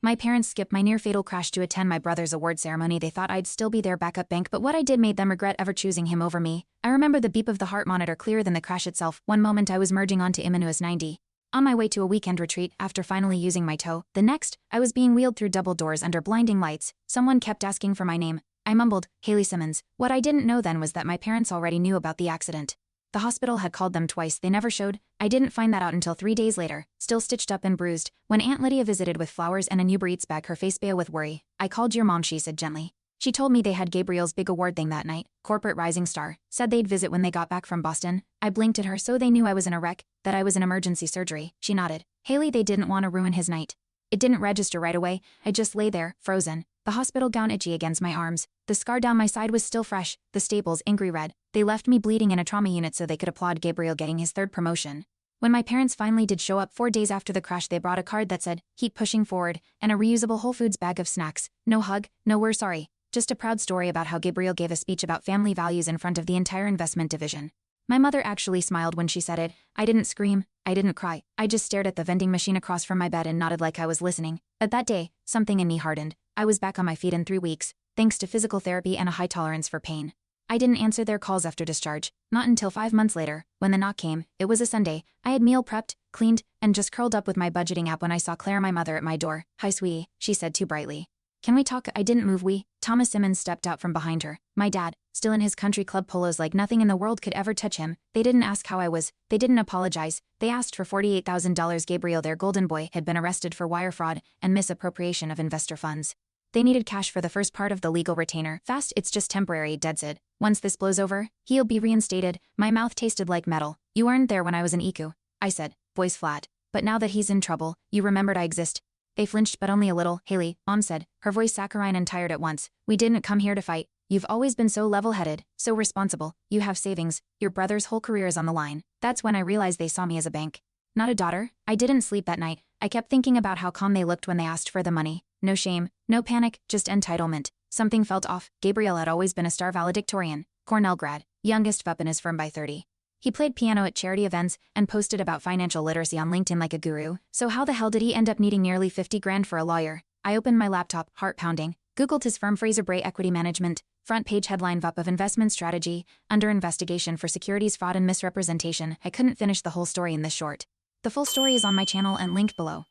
My parents skipped my near-fatal crash to attend my brother's award ceremony. They thought I'd still be their backup bank, but what I did made them regret ever choosing him over me. I remember the beep of the heart monitor clearer than the crash itself. One moment I was merging onto Imanus 90. On my way to a weekend retreat after finally using my toe. The next, I was being wheeled through double doors under blinding lights. Someone kept asking for my name. I mumbled, Haley Simmons. What I didn't know then was that my parents already knew about the accident. The hospital had called them twice. They never showed. I didn't find that out until 3 days later, still stitched up and bruised. When Aunt Lydia visited with flowers and an Uber Eats bag, her face pale with worry. I called your mom, she said gently. She told me they had Gabriel's big award thing that night, corporate rising star, said they'd visit when they got back from Boston. I blinked at her so they knew I was in a wreck, that I was in emergency surgery. She nodded. Haley, they didn't want to ruin his night. It didn't register right away. I just lay there, frozen. The hospital gown itchy against my arms. The scar down my side was still fresh, the staples angry red. They left me bleeding in a trauma unit so they could applaud Gabriel getting his 3rd promotion. When my parents finally did show up 4 days after the crash, they brought a card that said, keep pushing forward, and a reusable Whole Foods bag of snacks. No hug, no we're sorry. Just a proud story about how Gabriel gave a speech about family values in front of the entire investment division. My mother actually smiled when she said it. I didn't scream, I didn't cry. I just stared at the vending machine across from my bed and nodded like I was listening. But that day, something in me hardened. I was back on my feet in 3 weeks, thanks to physical therapy and a high tolerance for pain. I didn't answer their calls after discharge, not until 5 months later, when the knock came. It was a Sunday. I had meal prepped, cleaned, and just curled up with my budgeting app when I saw Claire, my mother, at my door. Hi, sweetie, she said too brightly. Can we talk? I didn't move. Thomas Simmons stepped out from behind her. My dad, still in his country club polos like nothing in the world could ever touch him. They didn't ask how I was. They didn't apologize. They asked for $48,000. Gabriel, their golden boy, had been arrested for wire fraud and misappropriation of investor funds. They needed cash for the first part of the legal retainer. Fast, it's just temporary, Dad said. Once this blows over, he'll be reinstated. My mouth tasted like metal. You weren't there when I was in ICU, I said, voice flat. But now that he's in trouble, you remembered I exist. They flinched, but only a little. Haley, Mom said, her voice saccharine and tired at once. We didn't come here to fight. You've always been so level-headed, so responsible. You have savings. Your brother's whole career is on the line. That's when I realized they saw me as a bank, not a daughter. I didn't sleep that night. I kept thinking about how calm they looked when they asked for the money. No shame, no panic, just entitlement. Something felt off. Gabriel had always been a star valedictorian, Cornell grad, youngest VUP in his firm by 30. He played piano at charity events and posted about financial literacy on LinkedIn like a guru. So how the hell did he end up needing nearly 50 grand for a lawyer? I opened my laptop, heart pounding, Googled his firm, Fraser Bray Equity Management, front page headline, VUP of investment strategy, under investigation for securities fraud and misrepresentation. I couldn't finish the whole story in this short. The full story is on my channel and linked below.